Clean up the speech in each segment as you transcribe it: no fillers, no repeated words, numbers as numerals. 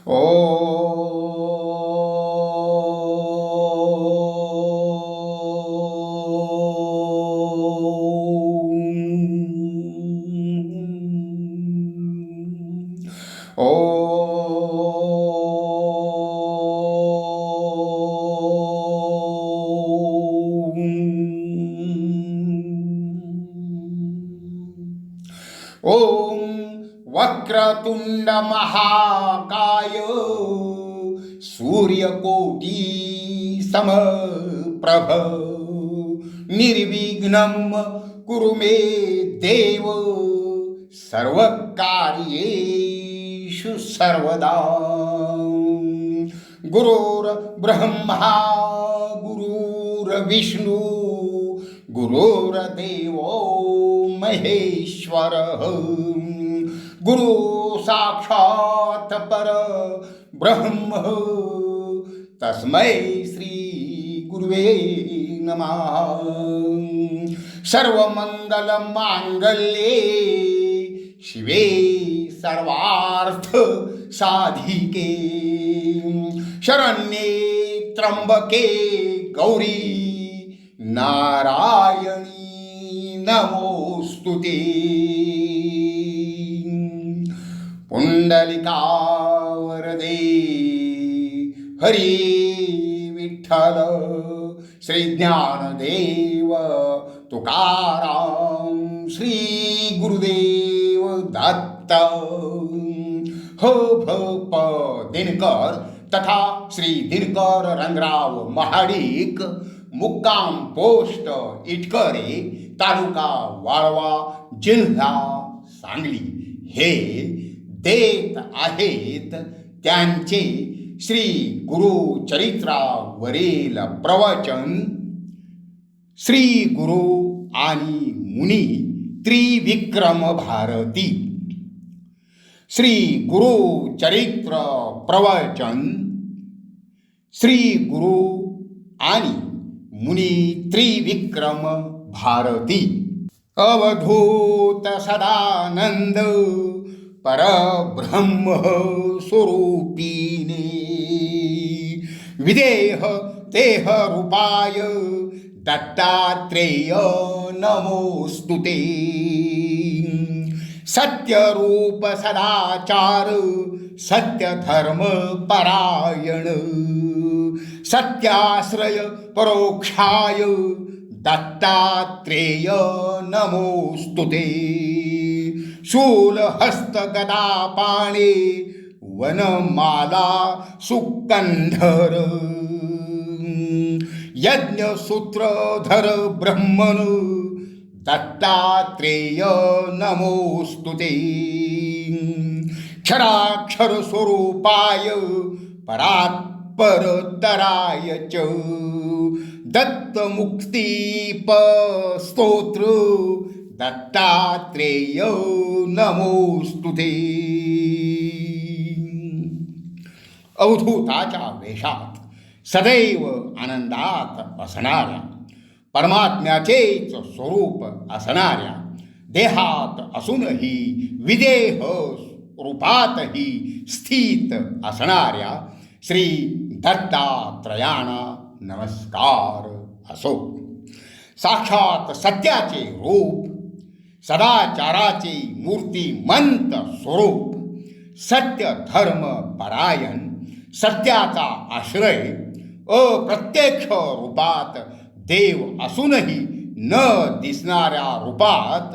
ओ ओम वक्रतुंड महाकाय सूर्यकोटी समप्रभ निर्विघ्नं कुरु मे देव सर्वकार्येषु सर्वदा। गुरुर्ब्रह्मा गुरुर्विष्णु गुरुर्देवो महेश्वरः गुरु साक्षात् पर ब्रह्म तस्मै श्री गुरुवे नमः। सर्वमंगल मांगल्ये शिवे सर्वार्थ साधिके शरण्ये त्र्यंबके गौरी नारायणी नमोस्तुते। पुंडलिका वरदे हरी विठ्ठल श्री ज्ञानदेव तुकाराम श्री गुरुदेव दत्त ह भ प दिनकर तथा श्री दिनकर रंगराव महाडिक मुक्काम पोस्ट इटकरे तालुका वाळवा जिल्हा सांगली हे देत आहेत त्यांचे श्री गुरुचरित्रावरील प्रवचन श्री गुरु आणि मुनी त्रिविक्रम भारती। श्री गुरुचरित्र प्रवचन श्री गुरु आणि मुनी त्रिविक्रम भारती। अवधूत सदानंद परब्रह्म स्वरूपिणे विदेह देह रूपाय दत्तात्रेय नमोस्तुते। सत्य रूप सदाचार सत्य धर्म परायण सत्याश्रय परोक्षाय दत्तात्रेय नमोस्तुते। शूलहस्त गदा पाणे वनमाला सुकंधर यज्ञ सूत्रधर ब्रह्मन दत्तात्रेय नमोस्तुते। क्षराक्षर स्वरूपाय परात्परतराय च दत्तमुक्तिप स्तोत्र दत्तात्रेय नमोस्तुते। अवधूताच्या वेशात सदैव आनंदात असणाऱ्या परमात्म्याचेच स्वरूप असणाऱ्या देहात असूनही विदेह रूपातही स्थित असणाऱ्या श्री दत्तात्रयाणा नमस्कार असो। साक्षात सत्याचे रूप सदाचाराचे मूर्तिमंत स्वरूप सत्य धर्म परायण सत्याचा आश्रय अप्रत्यक्ष रूपात देव असूनही न दिसणाऱ्या रूपात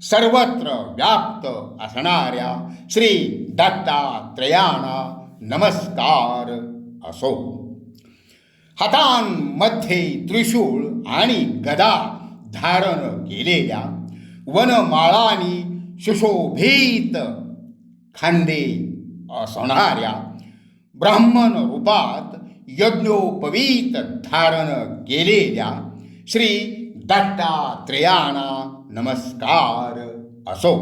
सर्वत्र व्याप्त असणाऱ्या श्री दत्तात्रयाणा नमस्कार असो। हातांमध्ये त्रिशूळ आणि गदा धारण केलेल्या वनमाळांनी सुशोभित खांदे असणाऱ्या ब्राह्मण रूपात यज्ञोपवीत धारण केलेल्या श्री दत्तात्रेयाणा नमस्कार असो।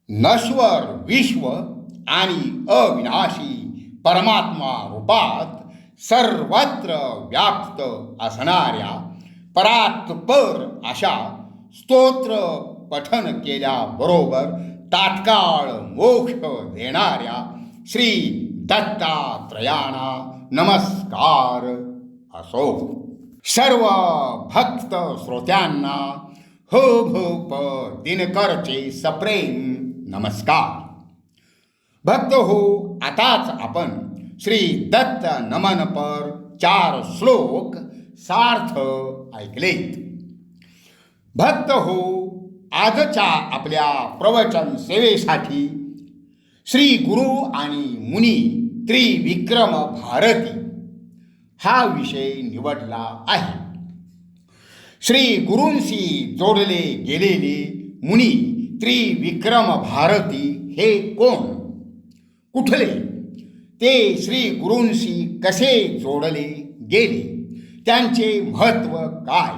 नश्वर विश्व आणि अविनाशी परमात्मा रूपात सर्वत्र व्याप्त असणाऱ्या परात्पर अशा स्तोत्र पठन केल्याबरोबर तात्काळ मोक्ष देणाऱ्या श्री दत्तात्रयाणा नमस्कार असो. सर्व भक्त श्रोत्यांना हो भूप दिनकरचे सप्रेम नमस्कार. भक्त हो, आताच आपण श्री दत्त नमन पर 4 श्लोक सार्थ ऐकलेत. भक्त हो, आजच्या आपल्या प्रवचन सेवेसाठी श्री गुरु आणि मुनी त्रिविक्रम भारती हा विषय निवडला आहे. श्री गुरूंशी जोडले गेलेले मुनी त्रिविक्रम भारती हे कोण, कुठले, ते श्री गुरूंशी कसे जोडले गेले, त्यांचे महत्त्व काय,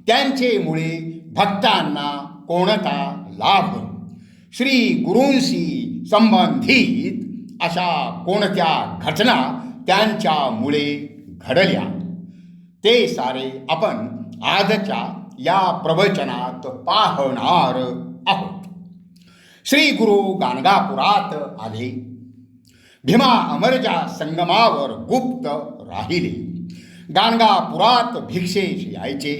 त्यांचेमुळे भक्तांना कोणता लाभ, श्री गुरूंशी संबंधित अशा कोणत्या घटना त्यांच्यामुळे घडल्या, ते सारे आपण आजच्या या प्रवचनात पाहणार आहोत. श्री गुरु गाणगापुरात आले. भीमा अमरच्या संगमावर गुप्त राहिले. गाणगापुरात भिक्षेस यायचे,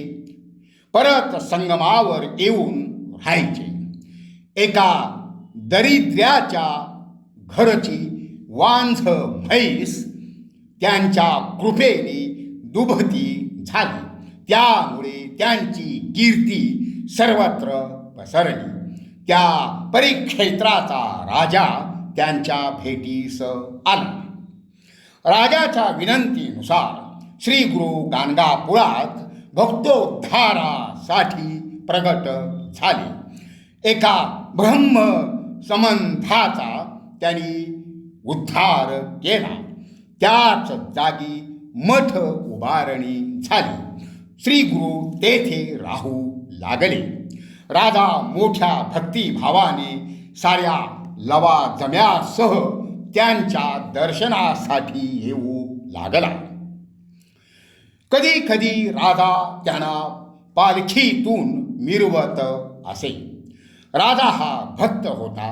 परत संगमावर येऊन राहायचे. एका दरिद्र्याच्या घरची वांझ म्हैस त्यांच्या कृपेने दुभती झाली. त्यामुळे त्यांची कीर्ती सर्वत्र पसरली. त्या परिक्षेत्राचा राजा त्यांच्या भेटीस आला. राजाच्या विनंतीनुसार श्री गुरु गाणगापुरात भक्तोद्धारासाठी प्रगट झाले. एका ब्रह्म संबंधाचा त्यांनी उद्धार केला. त्याच जागी मठ उभारणी झाली. श्री गुरु तेथे राहू लागले. राजा मोठ्या भक्तिभावाने साऱ्या लवाजम्यासह त्यांच्या दर्शनासाठी येऊ लागला. कधी कधी राजा त्यांना पालखीतून मिरवत असे. राजा हा भक्त होता.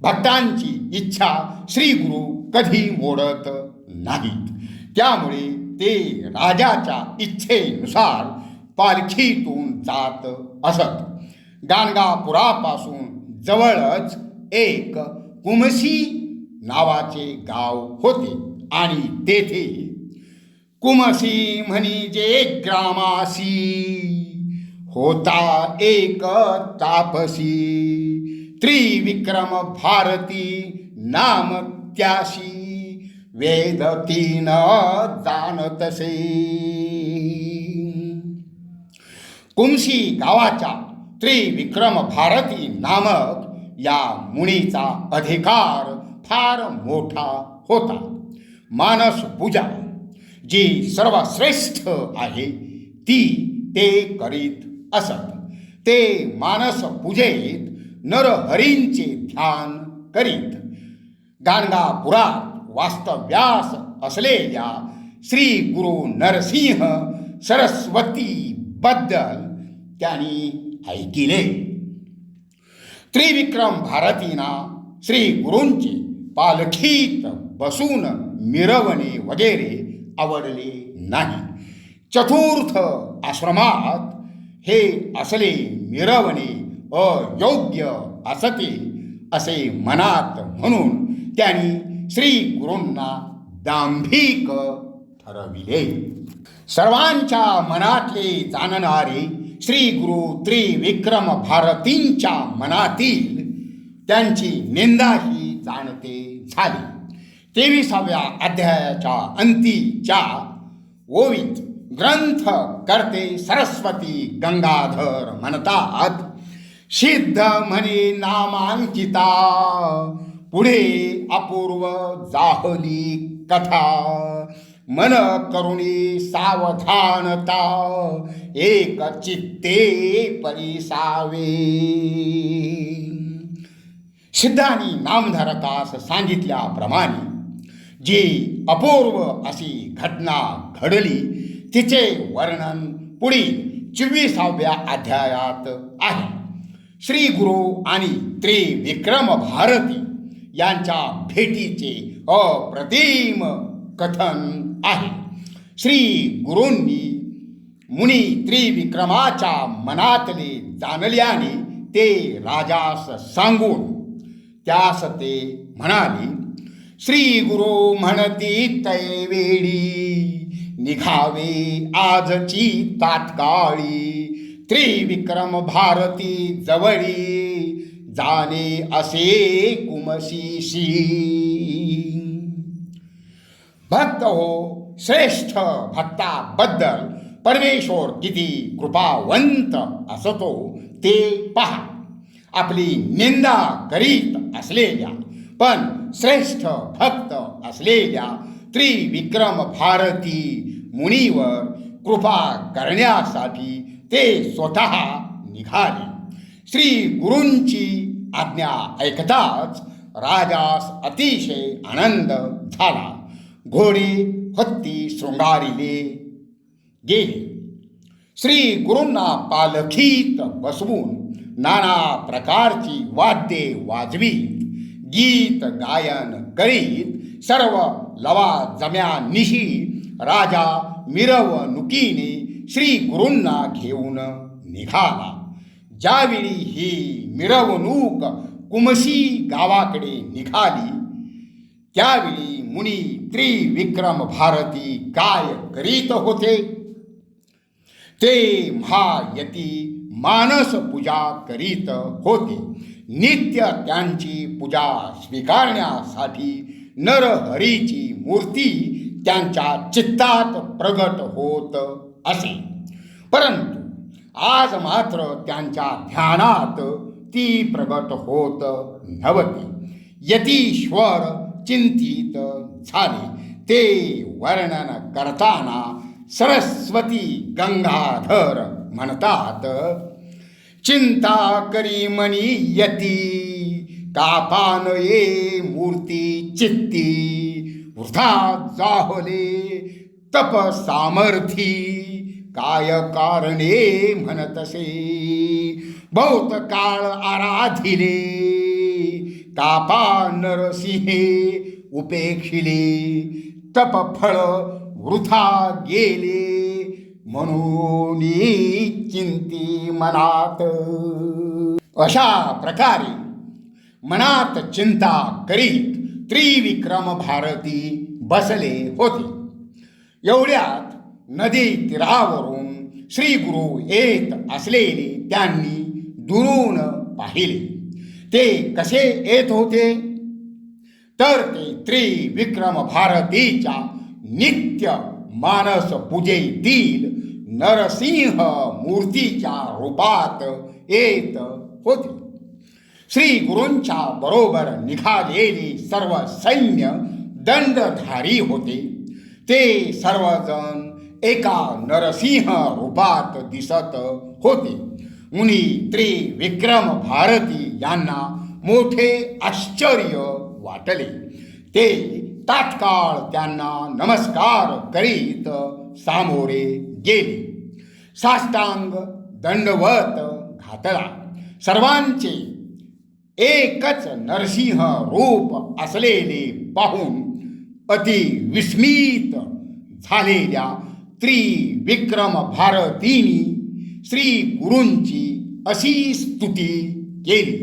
भक्तांची इच्छा श्री गुरु कधी मोडत नाहीत. त्यामुळे ते राजाच्या इच्छेनुसार पालखीतून जात असत. गाणगापुरापासून जवळच एक कुमसी नावाचे गाव होते आणि तेथे कुमसी म्हणजे ग्रामासी होता एक तापसी. त्रिविक्रम भारती नाम त्याशी वेद 3 जाणतसे. कुमसी गावाच्या त्रिविक्रम भारती नामक या मुनीचा अधिकार फार मोठा होता. मानस पूजा जी सर्वश्रेष्ठ आहे ती ते करीत असत. ते मानस पूजेत नरहरींचे ध्यान करीत. गाणगापुरात वास्तव्यास असलेल्या श्री गुरु नरसिंह सरस्वती बद्दल त्यांनी ऐकिले. त्रिविक्रम भारतींना श्री गुरूंचे पालखीत बसून मिरवणे वगैरे आवडले नाही. चतुर्थ आश्रमात हे असले मिरवणे अयोग्य असते असे मनात म्हणून त्यांनी श्री गुरूंना दांभिक ठरविले. सर्वांच्या मनातले जाणणारे श्री गुरु त्रिविक्रम भारतींच्या मनातील त्यांची निंदाही जाणते झाली. 23व्या अध्यायाच्या अंतीच्या ओवीत ग्रंथ करते सरस्वती गंगाधर म्हणतात, सिद्ध म्हणे नामांकिता पुढे अपूर्व जाहली कथा, मन करुणी सावधानता एक चित्ते परिसावे. सिद्धांनी नामधारकास सांगितल्याप्रमाणे जी अपूर्व अशी घटना घडली तिचे वर्णन पुढील 24व्या अध्यायात आहे. श्री गुरु आणि त्रिविक्रम भारती यांच्या भेटीचे अप्रतिम कथन आहे. श्री गुरूंनी मुनी त्रिविक्रमाच्या मनातले जाणल्याने ते राजास सांगून त्यास ते म्हणाले, श्री गुरु म्हणती तै वेळी निघावे आजची तात्काळी त्रिविक्रम भारती जवळी जाणे असे कुमशीशी. भक्त हो, श्रेष्ठ भक्ताबद्दल परमेश्वर किती कृपावंत असतो ते पहा. आपली निंदा करीत असलेल्या पण श्रेष्ठ भक्त असलेल्या त्रिविक्रम भारती मुनीवर कृपा करण्यासाठी ते स्वतः निघाले. श्री गुरूंची आज्ञा ऐकताच राजास अतिशय आनंद झाला. घोडे हत्ती शृंगारिले गेले. श्री गुरूंना पालखीत बसवून नाना प्रकारची वाद्ये वाजवीत गीत गायन करीत सर्व लवाजम्यांनिशी राजा मिरवणुकीने श्री गुरूंना घेऊन निघाला. ज्यावेळी ही मिरवणूक कुमशी गावाकडे निघाली त्यावेळी मुनी त्रिविक्रम भारती काय करीत होते ते महायती मानस पूजा करीत होते. नित्य त्यांची पूजा स्वीकारण्यासाठी नरहरीची मूर्ती त्यांच्या चित्तात प्रगट होत असे. परंतु आज मात्र त्यांच्या ध्यानात ती प्रगट होत नव्हती. यतीश्वर चिंतित झाले. ते वर्णन करताना सरस्वती गंगाधर म्हणतात, चिंता करी मनी यती कापान ये मूर्ती चित्ती वृथा जाहले तप सामर्थी काय कारणे म्हणतसे बहुत काळ आराधिले कापा नरसिंहे उपेक्षिले तप फळ वृथा गेले म्हणून चिंती मनात. अशा प्रकारे मनात चिंता करीत त्रिविक्रम भारती बसले होते. एवढ्यात नदी तीरावरून श्री गुरु येत असलेले त्यांनी दुरून पाहिले. ते कसे येत होते तर ते त्रिविक्रम भारतीच्या नित्य मानस पूजेतील नरसिंह मूर्तीच्या रूपात येत होते. श्री गुरूंच्या बरोबर निघालेले सर्व सैन्य दंडधारी होते. ते सर्वजण एका नरसिंह रूपात दिसत होते. मुनी त्रिविक्रम भारती यांना मोठे आश्चर्य वाटले. ते तात्काळ त्यांना नमस्कार करीत सामोरे गेले. साष्टांग दंडवत घातला. सर्वांचे एकच नरसिंह रूप असलेले पाहून अति विस्मित झालेल्या त्रिविक्रम भारतीनी श्री गुरूंची अशी स्तुती केली.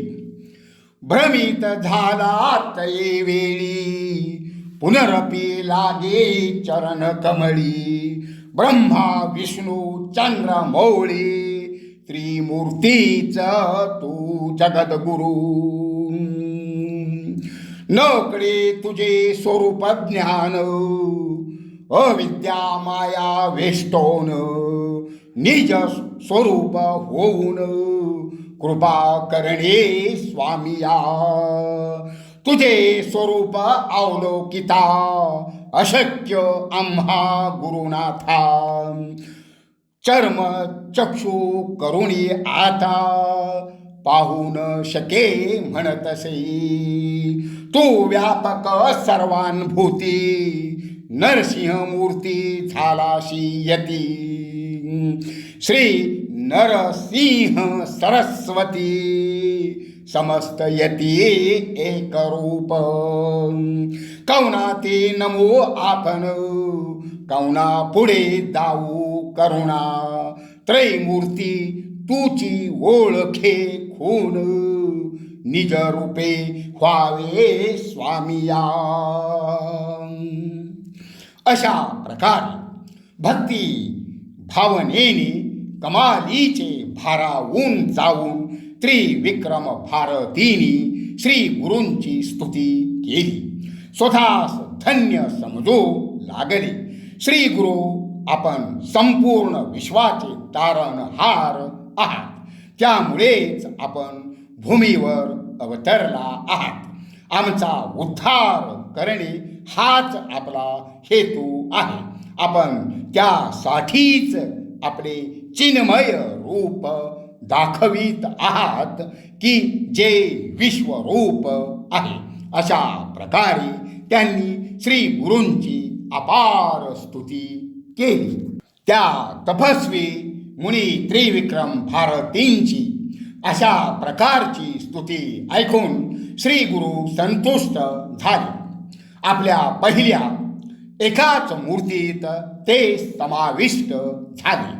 भ्रमित झाला तये वेळी पुनरपी लागे चरण कमळी ब्रह्मा विष्णू चंद्र मौळी त्रिमूर्तीच तू जगद्गुरु. नकडे तुझे स्वरूप ज्ञान अविद्या माया वेष्टोन निज स्वरूप होऊन कृपा करणे स्वामिया. तुझे स्वरूप अवलोकिता अशक्य आम्हा गुरुनाथा. चर्म चक्षु करुणी आता पाहू न शके म्हणतसे. तू व्यापक सर्वानुभूती नरसिंह मूर्ती झालाशी यती. श्री नरसिंह सरस्वती समस्त यती एक रूप. कौना ते नमो आपण कौना पुढे जाऊ करुणा. त्रैमूर्ती तुची ओळखे खून निज रूपे व्हावे स्वामिया. अशा प्रकारे भक्ती भावनेने कमालीचे भारावून जाऊन त्रिविक्रम भारतीनी श्री गुरूंची स्तुती केली. स्वतःस धन्य समजू लागले. श्री गुरु आपण संपूर्ण विश्वाचे तारणहार आहात. त्यामुळेच आपण भूमीवर अवतरला आहात. आमचा उद्धार करणे हाच आपला हेतू आहे. आपण त्यासाठीच आपले चिन्मय रूप दाखवित आहात की जे विश्वरूप आहे. अशा प्रकारे त्यांनी श्री गुरूंची अपार स्तुती केली. त्या तपस्वी मुनी त्रिविक्रम भारतींची अशा प्रकारची स्तुती ऐकून श्री गुरु संतुष्ट झाले. आपल्या पहिल्या एकाच मूर्तीत ते समाविष्ट झाले.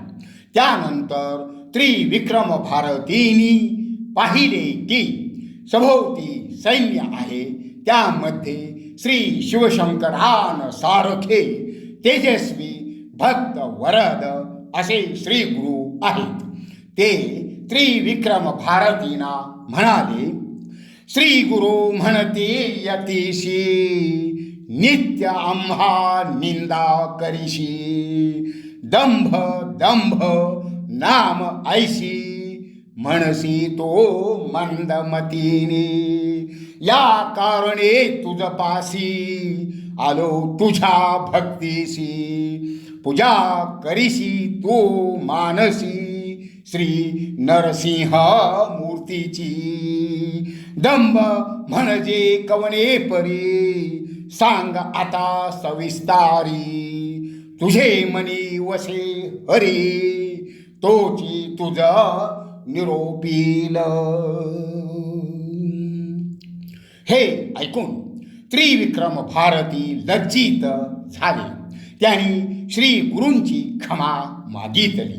त्यानंतर त्रिविक्रम भारतींनी पाहिले की सभोवती सैन्य आहे. त्यामध्ये श्री शिवशंकरांसारखे तेजस्वी भक्त वरद असे श्री गुरु आहेत. ते त्रिविक्रम भारतींना म्हणाले, श्री गुरु म्हणते यतीशी नित्य आम्हा निंदा करीशी. दंभ दंभ नाम ऐशी म्हणसी तो मंदमतीने. या कारणे तुझ पासी आलो तुझ्या भक्तीसी. पूजा करीशी तू मानसी श्री नरसिंह मूर्तीची. दंभ म्हणजे कवने परी सांग आता सविस्तारी. तुझे मनी वसे हरी तोची तुझ निरोपील. हे ऐकून त्रिविक्रम भारती लज्जित झाले. त्यांनी श्री गुरूंची क्षमा मागितली.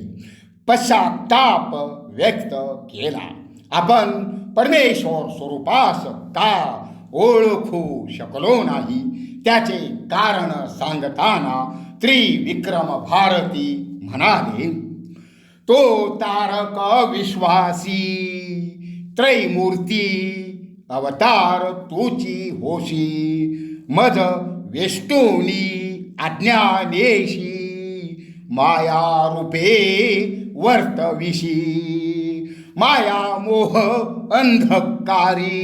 पश्चाताप व्यक्त केला. आपण परमेश्वर स्वरूपास का ओळखू शकलो नाही त्याचे कारण सांगताना त्रिविक्रम भारती म्हणाले, तो तारक विश्वासी त्रैमूर्ती अवतार तुची होशी. मज वेष्टोनी अज्ञानेशी माया रूपे वर्तविशी. माया मोह अंधकारी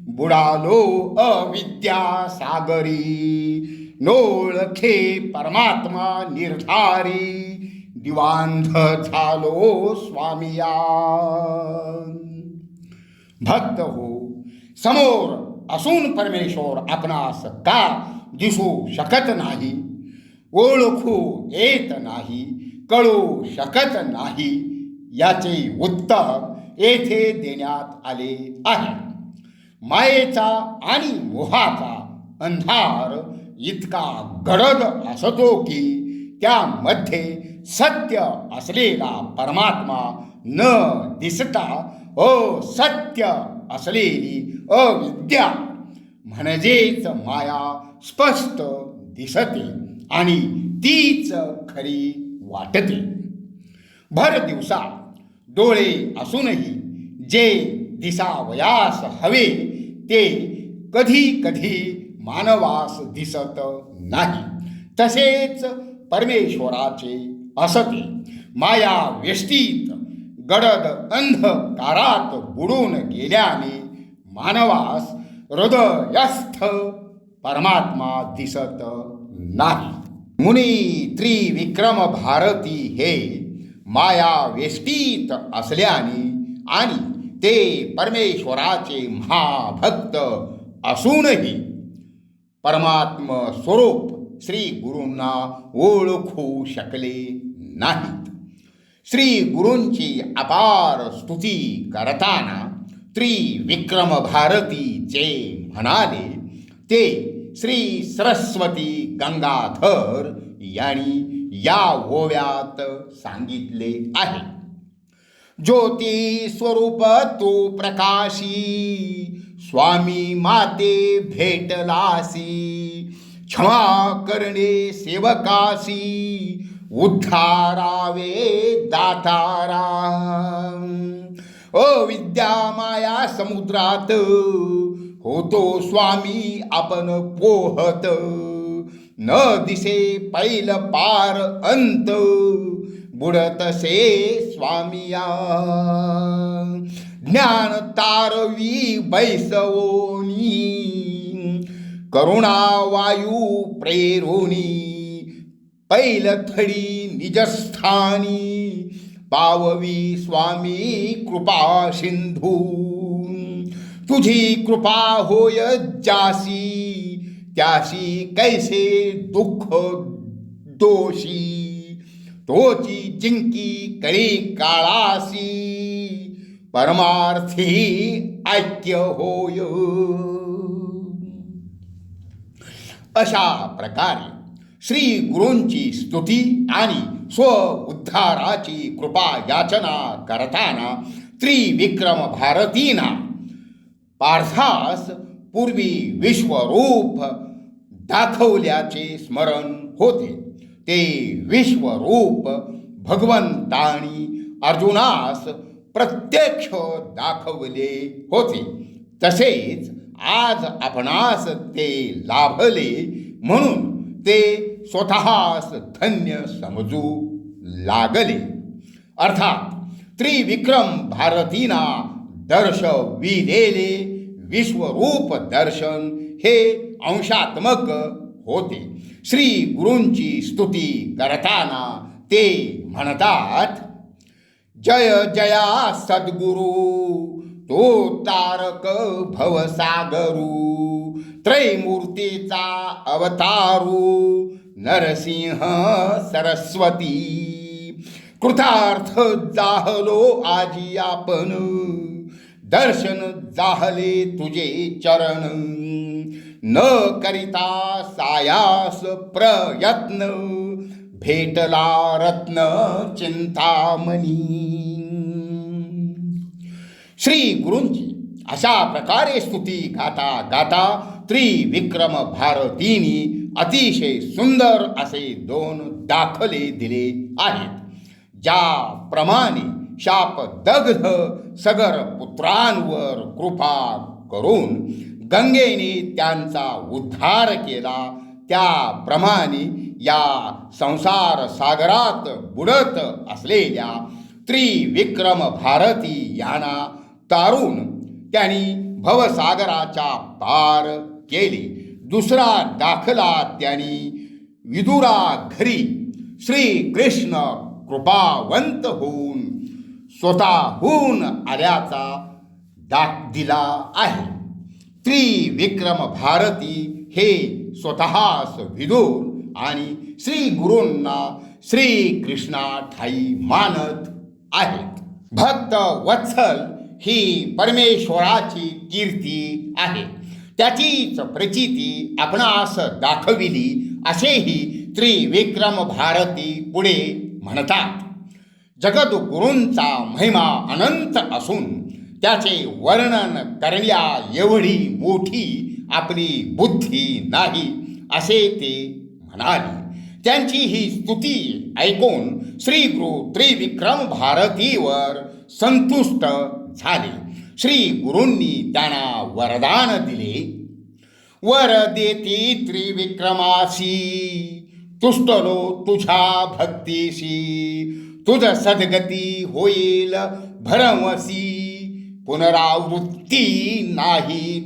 बुडालो अविद्या सागरी. नोळखे परमात्मा निर्धारी दिवांध झालो स्वामिया. भक्त हो, समोर असून परमेश्वर आपणास का दिसू शकत नाही, ओळखू येत नाही, कळू शकत नाही याचे उत्तर येथे देण्यात आले आहे. मायेचा आणि मोहाचा अंधार इतका गडद असतो की त्यामध्ये सत्य असलेला परमात्मा न दिसता असत्य असलेली अविद्या म्हणजेच माया स्पष्ट दिसते आणि तीच खरी वाटते. भर दिवसा डोळे असूनही जे दिसावयास हवे ते कधी कधी मानवास दिसत नाही. तसेच परमेश्वराचे असते. माया वेष्टीत गडद अंधकारात बुडून गेल्याने मानवास हृदयस्थ परमात्मा दिसत नाही. मुनी त्रिविक्रम भारती हे माया वेष्टीत असल्याने आणि ते परमेश्वराचे महाभक्त असूनही परमात्म स्वरूप श्री गुरूंना ओळखू शकले नाहीत. श्री गुरूंची अपार स्तुती करताना त्रिविक्रम भारतीचे म्हणाले ते श्री सरस्वती गंगाधर यांनी या ओव्यात सांगितले आहे. ज्योती स्वरूप तो प्रकाशी, स्वामी माते भेटलासी, क्षमा करणे सेवकासी, उद्धारावे दातारा. अविद्या माया समुद्रात होतो स्वामी आपण पोहत, न दिसे पैल पार अंत, बुडतसे स्वामिया. ज्ञान तारवी बैसवोनी, करुणा वायू प्रेरोनी, पैलथडी निजस्थानी, पाववी स्वामी कृपा सिंधू. तुझी कृपा होय जासी, त्यासी कैसे दुःख दोषी, तोची जिंकी कळी काळासी, परमार्थी ऐक्य होय. अशा प्रकारे श्री गुरूंची स्तुती आणि स्व उद्धाराची कृपा याचना करताना त्रिविक्रम भारतीना पार्थास पूर्वी विश्वरूप दाखवल्याचे स्मरण होते. ते विश्वरूप भगवंतानी अर्जुनास प्रत्यक्ष दाखवले होते. तसेच आज आपणास ते लाभले म्हणून ते स्वतःस धन्य समजू लागले. अर्थात त्रिविक्रम भारतीना दर्शविलेले विश्वरूप दर्शन हे अंशात्मक होते. श्री गुरूंची स्तुती करताना ते म्हणतात, जय जया सद्गुरु तो तारक भवसागरू, त्रैमूर्तीचा अवतारू नरसिंह सरस्वती. कृतार्थ जाहलो आजी आपण, दर्शन जाहले तुझे चरण, न करिता सायास प्रयत्न, भेटला रत्न चिंतामणी. श्री गुरूंची अशा प्रकारे स्तुती गाता गाता त्रिविक्रम भारतीनी अतिशय सुंदर असे 2 दाखले दिले आहेत. ज्याप्रमाणे शापदग्ध सगर पुत्रांवर कृपा करून गंगेने त्यांचा उद्धार केला, त्याप्रमाणे या संसार सागरात बुडत असलेल्या त्रिविक्रम भारती यांना तारून त्यांनी भवसागराच्या पार केले. दुसरा दाखला त्यांनी विदुरा घरी श्रीकृष्ण कृपावंत होऊन स्वतःहून आल्याचा दाख दिला आहे. त्रिविक्रम भारती हे स्वतःस विदुर आणि श्री गुरूंना श्रीकृष्णा ठाई मानत आहेत. भक्त वत्सल ही परमेश्वराची कीर्ती आहे. त्याचीच प्रचिती आपणास दाखविली असेही त्रिविक्रम भारती पुढे म्हणतात. जगद्गुरूंचा महिमा अनंत असून त्याचे वर्णन करण्या एवढी मोठी आपली बुद्धी नाही असे ते म्हणाले. त्यांची ही स्तुती ऐकून श्रीगुरु त्रिविक्रम भारतीवर संतुष्ट झाले. श्री गुरूंनी त्यांना वरदान दिले. वर देती त्रिविक्रमासी, तुष्टलो तुझ्या भक्तीशी, तुझ सद्गती होईल भरमसी, पुनरावृत्ती नाही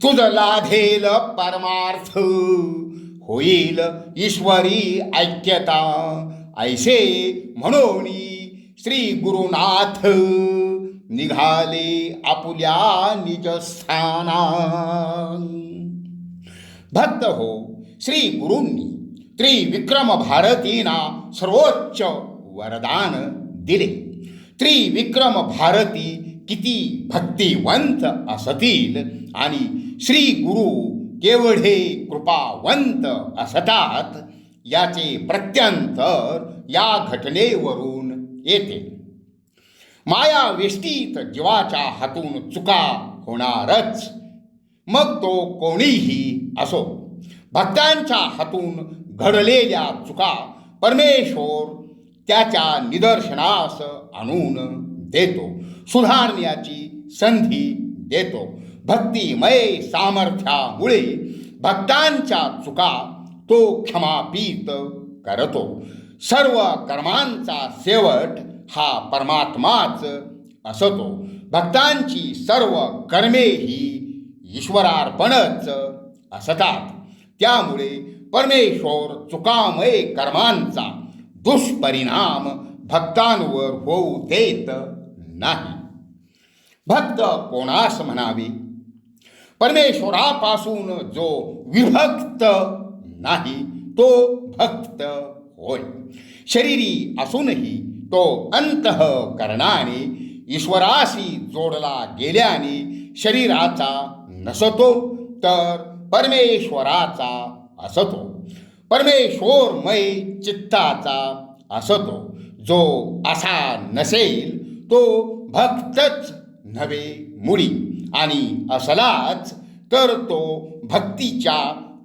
तुझ लाधेल परमार्थ, होईल ईश्वरी ऐक्यता. ऐसे म्हणोनी श्री गुरुनाथ निघाले आपुल्या निजस्थाना. भक्त हो, श्री गुरूंनी त्रिविक्रम भारतीना सर्वोच्च वरदान दिले. त्रिविक्रम भारती किती भक्तिवंत असतील आणि श्री गुरु केवढे कृपावंत असतात याचे प्रत्यंतर या घटनेवरून येते. माया वेष्टीत जीवाच्या हातून चुका होणारच, मग तो कोणीही असो. भक्तांच्या हातून घडलेल्या चुका परमेश्वर त्याच्या निदर्शनास आणून देतो, सुधारण्याची संधी देतो. भक्तिमय सामर्थ्यामुळे भक्तांच्या चुका तो क्षमापीत करतो. सर्व कर्मांचा शेवट हा परमात्माच असतो. भक्तांची सर्व कर्मे ही ईश्वरार्पणच असतात. त्यामुळे परमेश्वर चुकामय कर्मांचा दुष्परिणाम भक्तांवर होऊ देत नाही. भक्त कोणास म्हणावे? परमेश्वरापासून जो विभक्त नाही तो भक्त होय. शरीरी असूनही तो अंतःकरणाने ईश्वराशी जोडला गेल्याने शरीराचा नसतो, तर परमेश्वराचा असतो. परमेश्वरमय चित्ताचा असतो. जो असा नसेल तो भक्तच नव्हे मुळी, आणि असलाच तर तो भक्तीच्या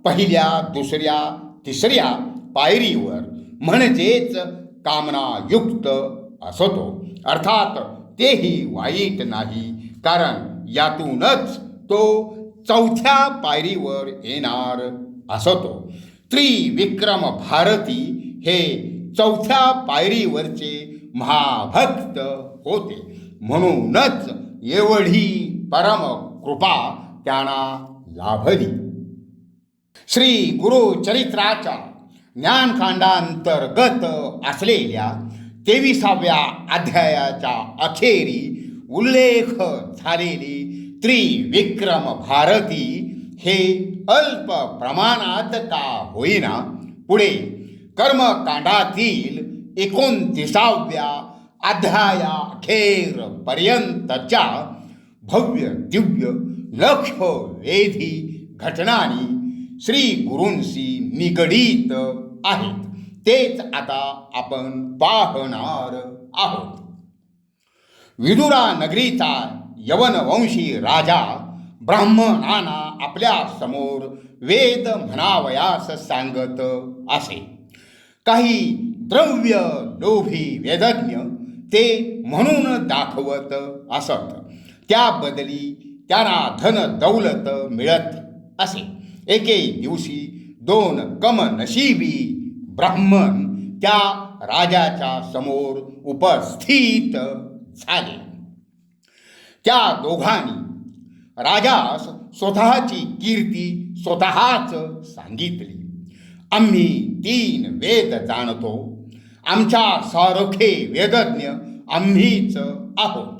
पहिल्या, दुसऱ्या, तिसऱ्या पायरीवर म्हणजेच कामनायुक्त असतो. अर्थात तेही वाईट नाही, कारण यातूनच तो चौथ्या पायरीवर येणार असतो. त्रिविक्रम भारती हे चौथ्या पायरीवरचे महाभक्त होते, म्हणूनच एवढी परम कृपा त्यांना लाभली. श्री गुरुचरित्राच्या ज्ञानकांडांतर्गत असलेल्या 23व्या अध्यायाच्या अखेरी उल्लेख झालेली त्रिविक्रम भारती हे अल्प प्रमाणात का होईना पुढे कर्मकांडातील 29व्या अध्यायाखेर पर्यंतच्या भव्य दिव्य लक्षवेधी घटनांनी श्री गुरूंशी निगडीत आहेत. तेच आता आपण पाहणार आहोत. विदुरा नगरीचा यवनवंशी राजा ब्राह्मणांना आपल्या समोर वेद म्हणावयास सांगत असे. काही द्रव्य लोभी वेदज्ञ ते म्हणून दाखवत असत. त्या बदली त्यांना धन दौलत मिळत असे. एके दिवशी 2 कमनशिबी ब्राह्मण त्या राजाच्या समोर उपस्थित झाले. त्या दोघांनी राजास स्वतःची कीर्ती स्वतःच सांगितली. आम्ही 3 वेद जाणतो. आमच्या सारखे वेदज्ञ आम्हीच आहोत.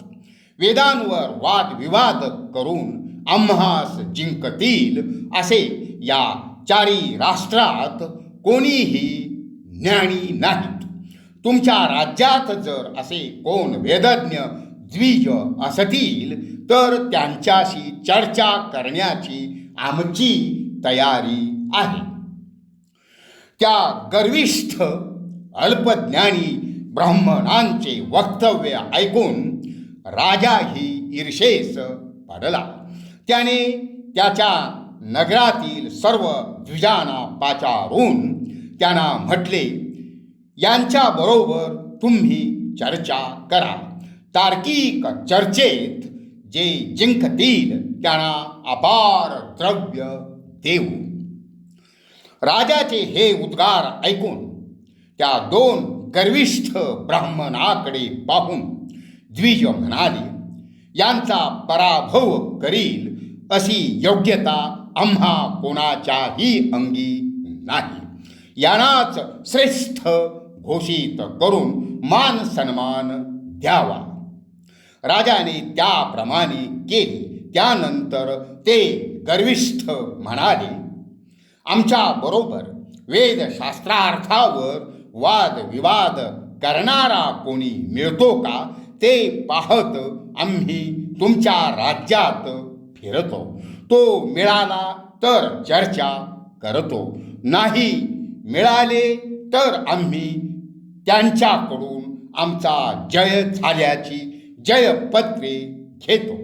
वेदांवर वादविवाद करून आम्हास जिंकतील असे या 4 राष्ट्रात कोणीही ज्ञानी नाहीत. तुमच्या राज्यात जर असे कोण वेदज्ञ द्विज असतील तर त्यांच्याशी चर्चा करण्याची आमची तयारी आहे. त्या गर्विष्ठ अल्पज्ञानी ब्राह्मणांचे वक्तव्य ऐकून राजाही ईर्षेस पडला. त्याने त्याच्या नगरातील सर्व द्विजांना पाचारून त्यांना म्हटले, यांच्याबरोबर तुम्ही चर्चा करा. तार्किक चर्चेत जे जिंकतील त्यांना अपार द्रव्य देऊ. राजाचे हे उद्गार ऐकून त्या 2 गर्विष्ठ ब्राह्मणाकडे पाहून द्विज म्हणाले, यांचा पराभव करील अशी योग्यता आम्हा कोणाच्याही अंगी नाही. यांनाच श्रेष्ठ घोषित करून मान सन्मान द्यावा. राजाने त्याप्रमाणे केले. त्यानंतर ते गर्विष्ठ म्हणाले, आमच्या बरोबर वेदशास्त्रार्थावर वादविवाद करणारा कोणी मिळतो का ते पाहत आम्ही तुमच्या राज्यात फिरतो. तो मिळाला तर चर्चा करतो, नाही मिळाले तर आम्ही त्यांच्याकडून आमचा जय झाल्याची जयपत्रे घेतो.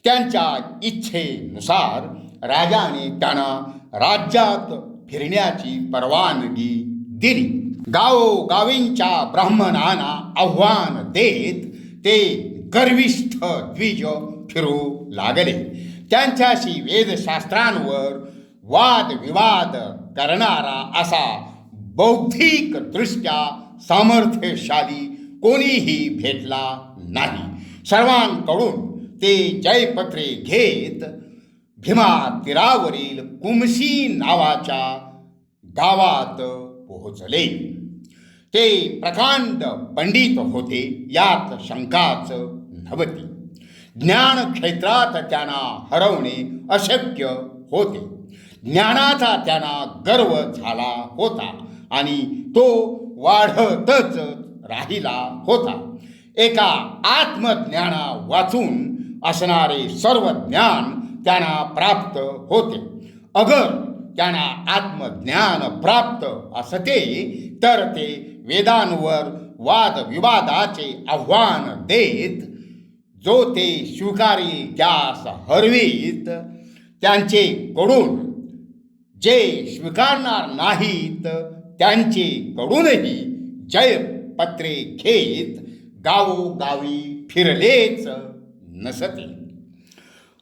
त्यांच्या इच्छेनुसार राजाने त्यांना राज्यात फिरण्याची परवानगी दिली. गावोगावींच्या ब्राह्मणांना आव्हान देत ते गर्विष्ठ द्विज फिरू लागले. त्यांच्याशी वेदशास्त्रांवर वादविवाद करणारा असा बौद्धिकदृष्ट्या सामर्थ्यशाली कोणीही भेटला नाही. सर्वांकडून ते जयपत्रे घेत भीमा तीरावरील कुमशी नावाच्या गावात पोहोचले. ते प्रकांड पंडित होते, यात शंकाच नव्हती. ज्ञान क्षेत्रात त्यांना हरवणे अशक्य होते. ज्ञानाचा त्यांना गर्व झाला होता आणि तो वाढतच राहिला होता. एका आत्मज्ञाना वाचून असणारे सर्व ज्ञान त्यांना प्राप्त होते. अगर त्यांना आत्मज्ञान प्राप्त असते तर ते वेदांवर वादविवादाचे आव्हान देत जो ते स्वीकारी त्यास हरवीत. त्यांचे कडून जे स्वीकारणार नाहीत त्यांचे कडूनही जयपत्रे घेत गावोगावी फिरलेच नसते.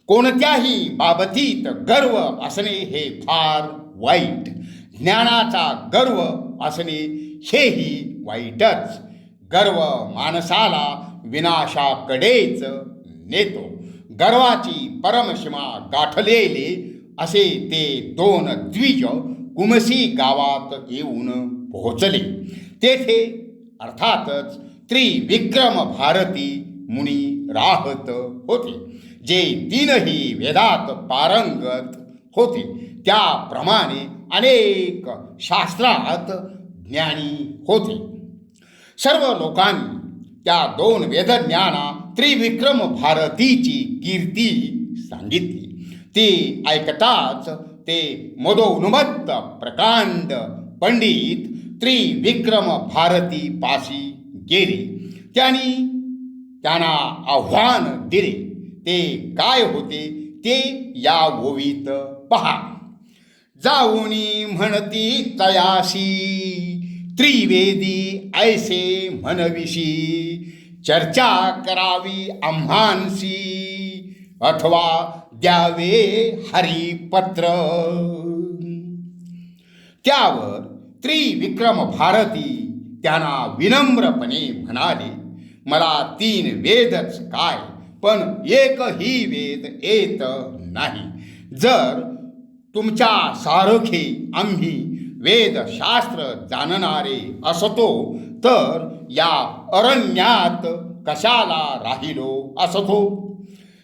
कोणत्याही बाबतीत गर्व असणे हे फार वाईट. ज्ञानाचा गर्व असणे हेही वाईटच. गर्व माणसाला विनाशाकडेच नेतो. गर्वाची परमसीमा गाठलेले असे ते दोन द्विज कुमसी गावात येऊन पोहोचले. तेथे अर्थातच त्रिविक्रम भारती मुनी राहत होते, जे तीनही वेदात पारंगत होते. त्याप्रमाणे अनेक शास्त्रात ज्ञानी होते. सर्व लोकांनी त्या दोन वेदज्ञाना त्रिविक्रम भारतीची कीर्ती सांगितली. ती ऐकताच ते मदोन्मत्त प्रकांड पंडित त्रिविक्रम भारती पाशी गेले. त्यांना आव्हान दिले. ते काय होते ते या ओवीत पहा. जाऊनी म्हणती तयाशी त्रिवेदी ऐसे म्हणविशी, चर्चा करावी आम्हांसी अथवा द्यावे हरिपत्र. त्यावर त्रिविक्रम भारती त्यांना विनम्रपणे म्हणाले, मला 3 वेदच काय पण एकही वेद येत नाही. जर तुमच्या सारखे आम्ही वेदशास्त्र जाणणारे असतो तर या अरण्यात कशाला राहिलो असतो.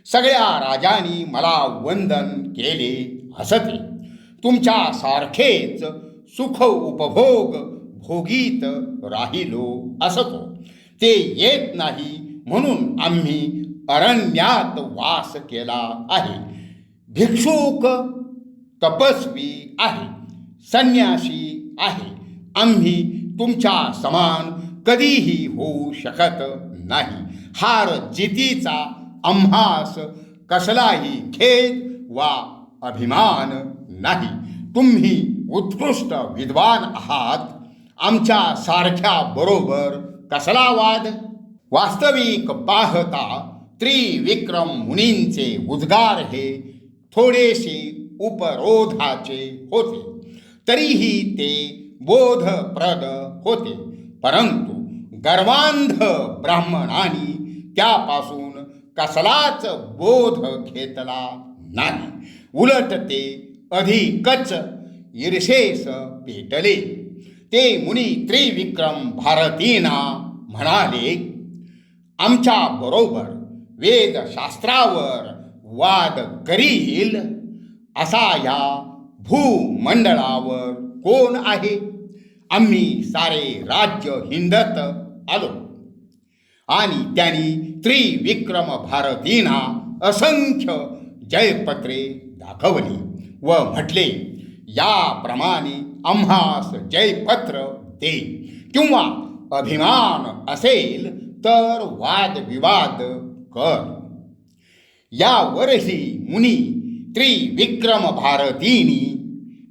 सगळ्या राजांनी मला वंदन केले असते. तुमच्या सारखेच सुख उपभोग भोगीत राहिलो असतो. ते येत नाही म्हणून आम्ही अरण्यात वास केला आहे. भिक्षुक तपस्वी आहे, संन्यासी आहे. आम्ही तुमच्या समान कधीही होऊ शकत नाही. हार जितीचा आम्हास कसलाही खेद वा अभिमान नाही. तुम्ही उत्कृष्ट विद्वान आहात. आमच्या सारख्या बरोबर कसला वाद. वास्तविक पाहता त्रिविक्रम मुनींचे उद्गार हे थोडेसे उपरोधाचे होते, तरीही ते बोधप्रद होते. परंतु गर्वांध ब्राह्मणांनी त्यापासून कसलाच बोध घेतला नाही. उलट ते अधिकच ईर्षेस पेटले. ते मुनी त्रिविक्रम भारतींना म्हणाले, आमच्या बरोबर वेदशास्त्रावर वाद करील असा या भूमंडळावर कोण आहे. आम्ही सारे राज्य हिंडत आलो आणि त्यांनी त्रिविक्रम भारतींना असंख्य जयपत्रे दाखवली व म्हटले, याप्रमाणे आम्हास जयपत्र दे, किंवा अभिमान असेल तर वादविवाद कर. यावरही मुनी त्रिविक्रम भारतींनी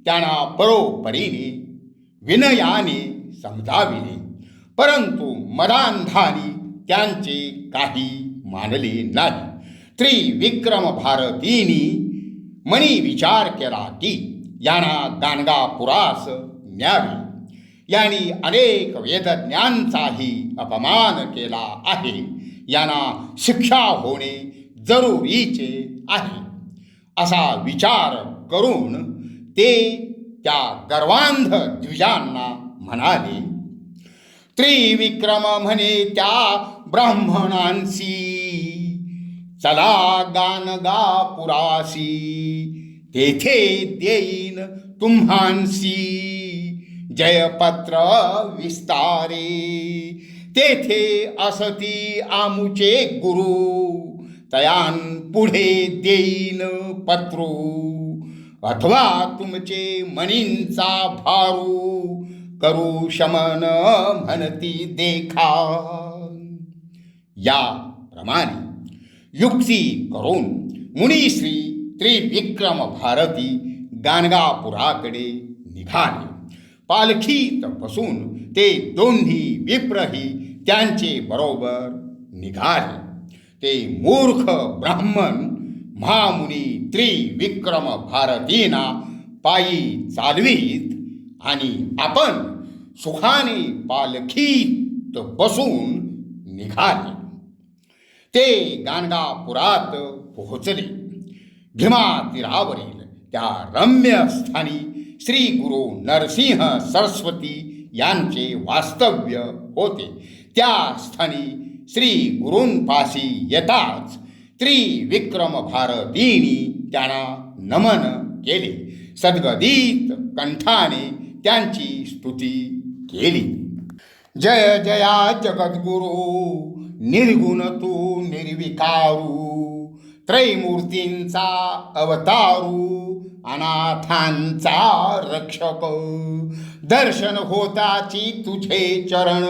त्यांना परोपरीने विनयाने समजाविले, परंतु मदांधानी त्यांचे काही मानले नाही. त्रिविक्रम भारतींनी मनी विचार केला की यांना गाणगापुरास न्यावे. यांनी अनेक वेदज्ञांचाही अपमान केला आहे. यांना शिक्षा होणे जरुरीचे आहे असा विचार करून ते त्या गर्वांध द्विजांना म्हणाले. त्रिविक्रम म्हणे त्या ब्राह्मणांसी, चला गाणगापुरासी, तेथे देईन तुम्हांसी जयपत्र विस्तारे. तेथे असती आमुचे गुरु, तयान पुढे देईन पत्रू. अथवा तुमचे मनींचा भारू, करू शमन म्हणती देखा. याप्रमाणे युक्ती करून मुनीश्री त्रिविक्रम भारती गाणगापुराकडे निघाले. पालखीत बसून ते दोन्ही विप्रही त्यांचे बरोबर निघाले. ते मूर्ख ब्राह्मण महामुनी त्रिविक्रम भारतींना पायी चालवीत आणि आपण सुखाने पालखीत बसून निघाले. ते गाणगापुरात पोहोचले. भीमा तीरावरील त्या रम्य स्थानी श्री गुरु नरसिंह सरस्वती यांचे वास्तव्य होते. त्या स्थानी श्री गुरूंपाशी येताच त्रिविक्रम भारतींनी त्यांना नमन केले. सद्गदित कंठाने त्यांची स्तुती केली. जय जया जगद्गुरु, निर्गुण तू निर्विकारू, त्रैमूर्तींचा अवतारू, अनाथांचा रक्षक. दर्शन होताची तुझे चरण,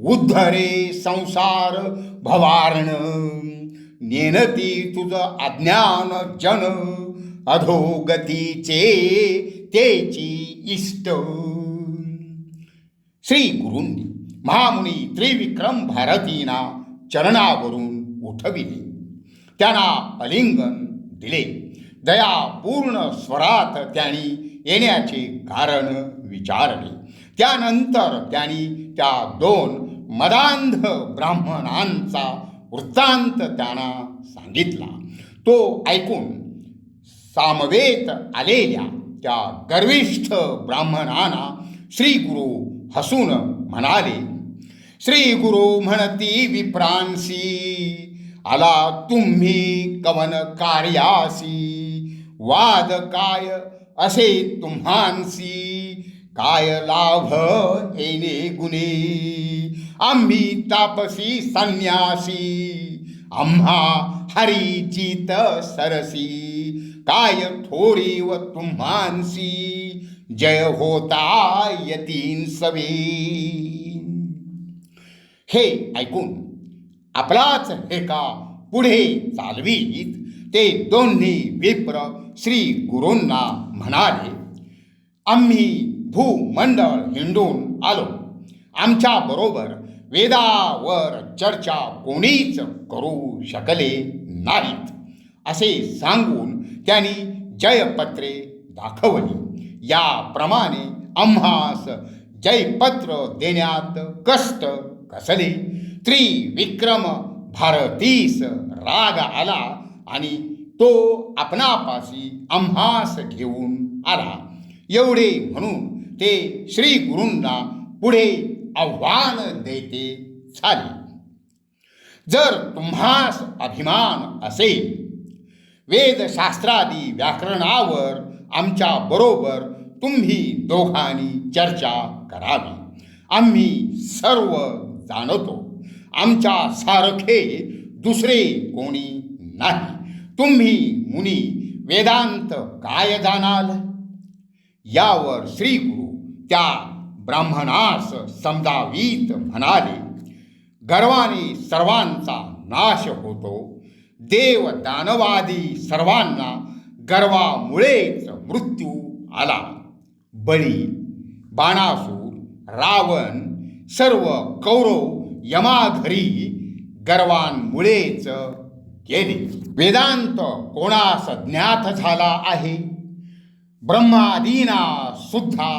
उद्धरे संसार भवारण. नेनती तुझ अज्ञान जन, अधोगतीचे तेची इष्ट. श्री गुरूंनी महामुनी त्रिविक्रम भारतींना चरणावरून उठविले. त्यांना अलिंगन दिले. दयापूर्ण स्वरात त्यांनी येण्याचे कारण विचारले. त्यानंतर त्यांनी त्या दोन मदांध ब्राह्मणांचा वृत्तांत त्यांना सांगितला. तो ऐकून सामवेत आलेल्या त्या गर्विष्ठ ब्राह्मणांना श्री गुरु हसून म्हणाले. श्री गुरु म्हणती विप्रांसी, आला तुम्ही कवन कार्यासी. वाद काय असे तुम्हांसी, काय लाभ येणे गुणे. आम्ही तापसी संन्यासी, आम्हा हरीचित सरसी. काय थोरी व तुम्हांसी, जय होता यतीन सवे. हे ऐकून आपलाच हेका पुढे चालवीत ते दोन्ही विप्र श्री गुरूंना म्हणाले. आम्ही भूमंडळ हिंडून आलो. आमच्या बरोबर वेदावर चर्चा कोणीच करू शकले नाहीत असे सांगून त्यांनी जयपत्रे दाखवली. याप्रमाणे आम्हास जयपत्र देण्यात कष्ट कसले. त्रिविक्रम भारतीस राग आला आणि तो आपणापाशी आम्हास घेऊन आला. एवढे म्हणून ते श्री गुरूंना पुढे आव्हान देते झाले. जर तुम्हास अभिमान असेल, वेदशास्त्रादी व्याकरणावर आमच्या बरोबर तुम्ही दोघांनी चर्चा करावी. आम्ही सर्व जाणतो. आमच्या सारखे दुसरे कोणी नाही. तुम्ही मुनी वेदांत काय जाणाल? यावर श्री गुरु त्या ब्राह्मणास समजावीत म्हणाले, गर्वाने सर्वांचा नाश होतो. देव दानवादी सर्वांना गर्वामुळेच मृत्यू आला. बळी, बाणासूर, रावण, सर्व कौरव यमाघरी गर्वांमुळेच गेले. वेदांत कोणास ज्ञात झाला आहे? ब्रह्मादीना सुद्धा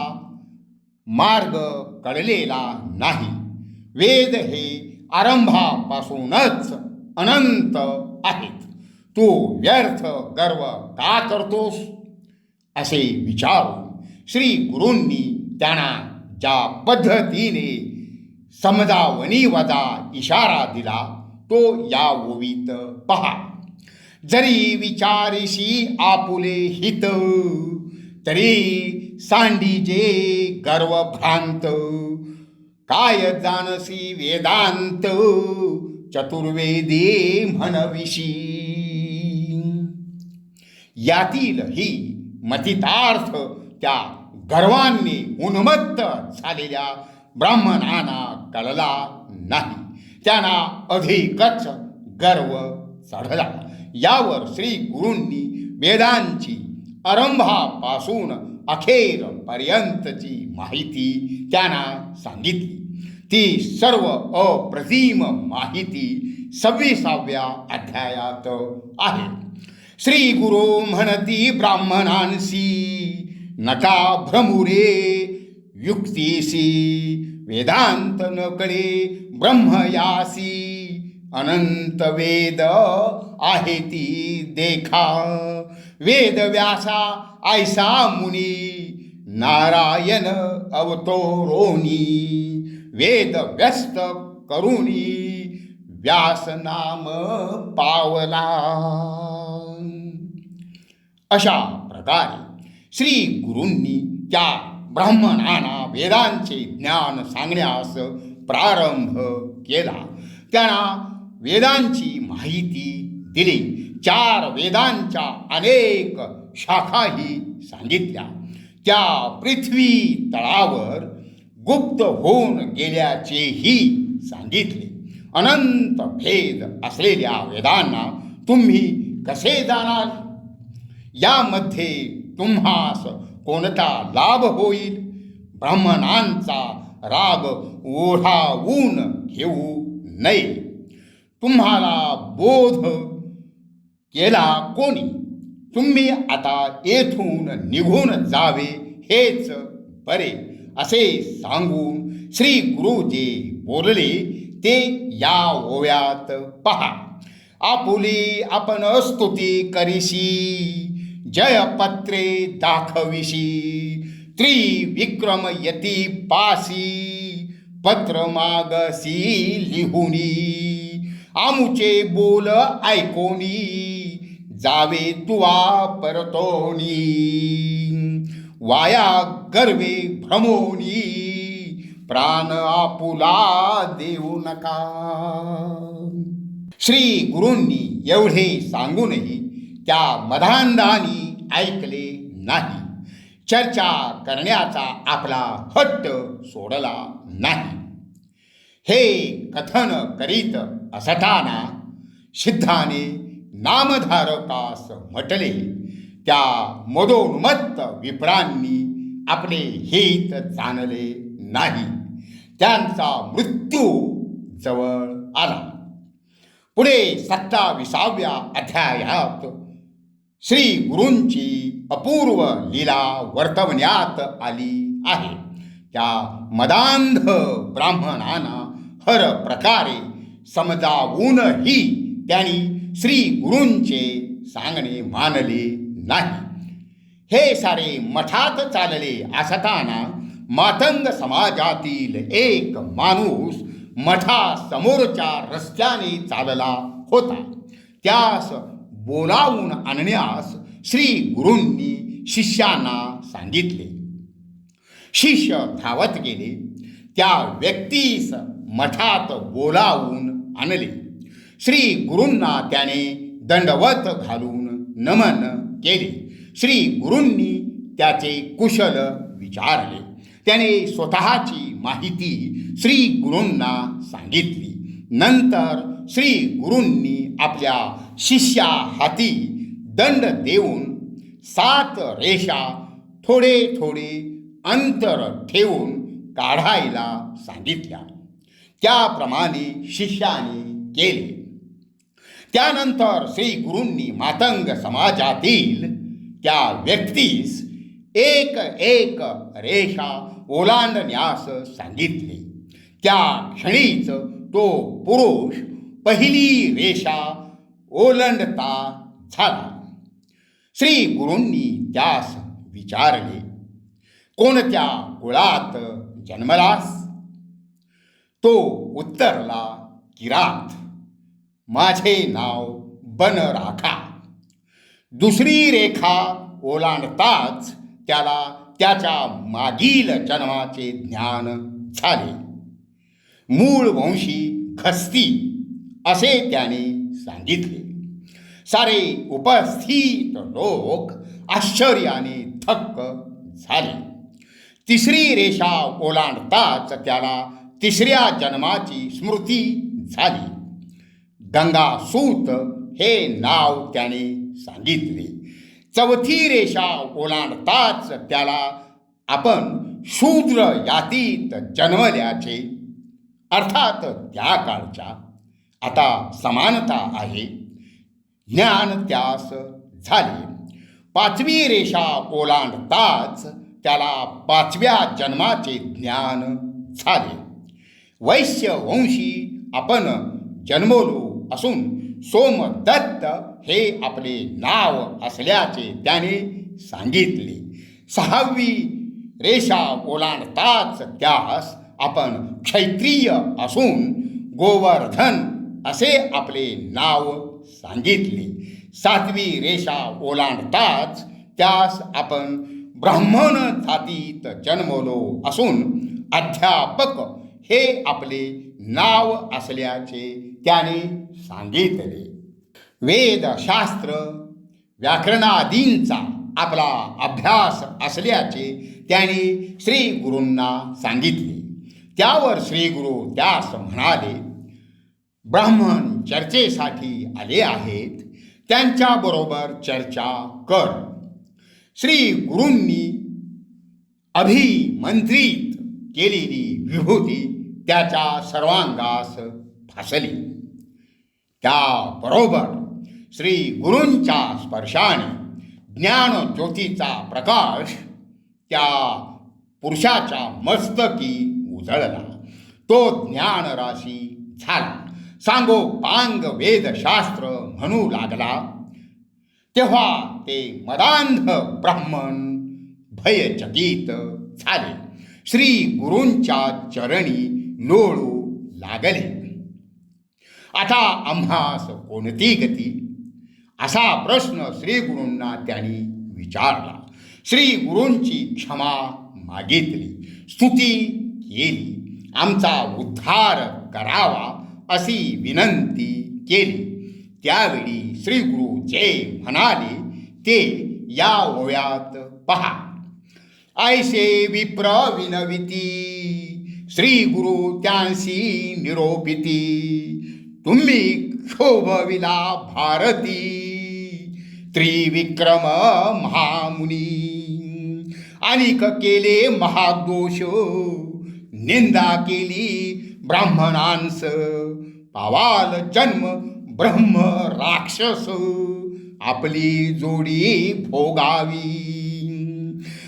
मार्ग कळलेला नाही. वेद हे आरंभापासूनच अनंत आहेत. तू व्यर्थ गर्व का करतोस? असे विचारून श्री गुरूंनी त्यांना ज्या पद्धतीने समजावणीवजा इशारा दिला तो या ओवीत पहा. जरी विचारिशी आपुले हित, तरी सांडीजे गर्व भ्रांत. काय जानसी वेदांत, चतुर्वेदी म्हणविशी. यातील ही मतितार्थ त्या गर्वांनी उन्मत्त झालेल्या ब्राह्मणांना कळला नाही. त्यांना अधिकच गर्व चढला. यावर श्री गुरूंनी वेदांची आरंभापासून अखेरपर्यंतची माहिती त्यांना सांगितली. ती सर्व अप्रतिम माहिती 26व्या अध्यायात आहे. श्री गुरु म्हणती ब्राह्मणांसी, नका भ्रमुरे युक्तीसी. वेदांत न कळे ब्रह्मयासी, अनंत वेद आहे ती देखा. वेद व्यासा ऐसा मुनी, नारायण अवतरोनी. वेद व्यस्त करुणी, व्यास नाम पावला. अशा प्रकारे श्री गुरूंनी त्या ब्राह्मणांना वेदांचे ज्ञान सांगण्यास प्रारंभ केला. त्यांना वेदांची माहिती दिली. 4 वेदांच्या अनेक शाखाही सांगितल्या. त्या पृथ्वी तळावर गुप्त होऊन गेल्याचेही सांगितले. अनंत भेद असलेल्या वेदांना तुम्ही कसे जाणाल? यामध्ये तुम्हास कोणता लाभ होईल? ब्राह्मणांचा राग ओढावून घेऊ नये. तुम्हाला बोध केला कोणी? तुम्ही आता येथून निघून जावे हेच बरे, असे सांगून श्री गुरु जे बोलले ते या ओव्यात पहा. आपुली आपण स्तुती करीशी, जयपत्रे दाखविशी. त्रिविक्रम यती पासी, पत्र मागसी लिहुनी. आमुचे बोल ऐकोनी, जावे तुवा परतोनी. वाया गर्वे भ्रमोनी, प्राण आपुला देऊ नका. श्री गुरूंनी एवढे सांगूनही त्या मधांधांनी ऐकले नाही. चर्चा करण्याचा आपला हट्ट सोडला नाही. हे कथन करीत असताना सिद्धाने नामधारकास म्हटले. त्या मदोन्मत्त विप्रांनी आपले हित जाणले नाही. त्यांचा मृत्यू जवळ आला. पुढे 27व्या अध्यायात श्री गुरूंची अपूर्व लीला वर्तवण्यात आली आहे. त्या मदांध ब्राह्मणांना हर प्रकारे समजावूनही त्यांनी श्री गुरूंचे सांगणे मानले नाही. हे सारे मठात चालले असताना मातंग समाजातील एक माणूस मठासमोरच्या रस्त्याने चालला होता. त्यास बोलावून आणण्यास श्री गुरूंनी शिष्यांना सांगितले. शिष्य धावत गेले. त्या व्यक्तीस मठात बोलावून आणले. श्री गुरूंना त्याने दंडवत घालून नमन केले. श्री गुरूंनी त्याचे कुशल विचारले. त्याने स्वतःची माहिती श्री गुरूंना सांगितली. नंतर श्री गुरूंनी आपल्या शिष्या हाती दंड देऊन 7 रेषा थोडे थोडे अंतर ठेवून काढायला सांगितल्या. त्याप्रमाणे शिष्याने केले. त्यानंतर श्री गुरूंनी मातंग समाजातील त्या व्यक्तीस एक एक रेषा ओलांडण्यास सांगितले. त्या क्षणीच तो पुरुष पहिली रेषा ओलांडता झाला. श्री गुरूंनी त्यास विचारले, कोणत्या कुळात जन्मलास? तो उत्तरला, किरात. माझे नाव बनराखा. दुसरी रेखा ओलांडताच त्याला त्याच्या मागील जन्माचे ज्ञान झाले. मूळ वंशी खस्ती असे त्याने सांगितले. सारे उपस्थित लोक आश्चर्याने थक्क झाले. तिसरी रेषा ओलांडताच त्याला तिसऱ्या जन्माची स्मृती झाली. गंगासूत हे नाव त्याने सांगितले. चौथी रेषा ओलांडताच त्याला आपण शूद्र यातीत जन्मल्याचे, अर्थात त्या काळच्या आता समानता आहे, ज्ञान त्यास झाले. पाचवी रेषा ओलांडताच त्याला 5व्या जन्माचे ज्ञान झाले. वैश्यवंशी आपण जन्मलो असून सोमदत्त हे आपले नाव असल्याचे त्याने सांगितले. 6वी रेषा ओलांडताच त्यास आपण क्षत्रिय असून गोवर्धन असे आपले नाव सांगितले. 7वी रेषा ओलांडताच त्यास आपण ब्राह्मण जातीत जन्मलो असून अध्यापक हे आपले नाव असल्याचे त्याने सांगितले. वेदशास्त्र व्याकरणादींचा आपला अभ्यास असल्याचे त्याने श्री गुरूंना सांगितले. त्यावर श्री गुरु त्यास म्हणाले, ब्राह्मण चर्चेसाठी आले आहेत, त्यांच्याबरोबर चर्चा कर. श्री गुरूंनी अभिमंत्रित केलेली विभूती त्याच्या सर्वांगास फासली. त्याबरोबर श्री गुरूंच्या स्पर्शाने ज्ञानज्योतीचा प्रकाश त्या पुरुषाच्या मस्तकी उजळला. तो ज्ञानराशी झाला. सांगोपांग वेदशास्त्र म्हणू लागला. तेव्हा ते मदांध ब्राह्मण भयचकित झाले. श्री गुरूंच्या चरणी लोळू लागले. आता आम्हास कोणती गती? असा प्रश्न श्री गुरूंना त्यांनी विचारला. श्री गुरूंची क्षमा मागितली, स्तुती केली, आमचा उद्धार करावा अशी विनंती केली. त्यावेळी श्री गुरु जे म्हणाले ते या ओव्यात पहा. ऐसे विप्र विनविती श्री गुरु त्यांसी निरोपिती. तुम्ही क्षोभविला भारती त्रिविक्रम महामुनी. अनिक केले महादोष निंदा केली ब्राह्मणांस. पावाल जन्म ब्रह्म राक्षस आपली जोडी भोगावी.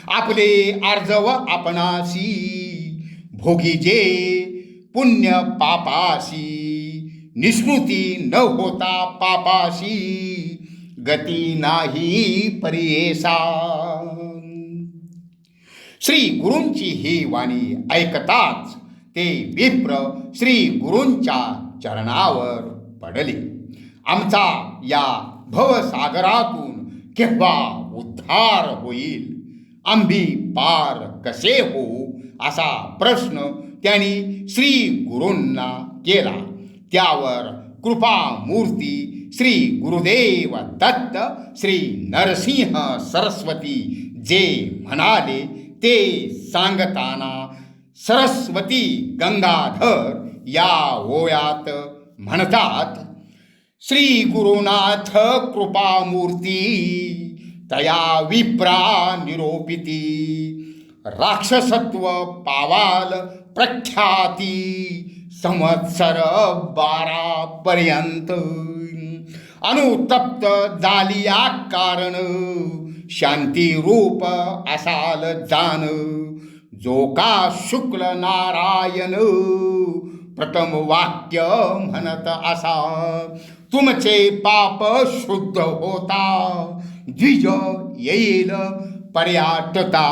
आपले आर्जव आपणासी भोगीजे पुण्य पापासी. निष्कृती न होता पापाशी गती नाही परियेसा. श्री गुरूंची ही वाणी ऐकताच ते विप्र श्री गुरूंच्या चरणावर पडले. आमचा या भवसागरातून केव्हा उद्धार होईल आम्ही पार कसे होऊ असा प्रश्न त्यांनी श्री गुरूंना केला. त्यावर कृपामूर्ती श्री गुरुदेव दत्त श्री नरसिंह सरस्वती जे म्हणाले ते सांगताना सरस्वती गंगाधर या ओव्यात म्हणतात. श्री गुरुनाथ कृपामूर्ती तया विप्रा निरोपिती राक्षसत्व पावाल प्रख्याती संवत्सर 12 पर्यंत अनुतप्त झालिया कारण शांती रूप असाल जान जो का शुक्ल नारायण प्रथम वाक्य म्हणत असा तुमचे पाप शुद्ध होता द्विज येईल पर्याटता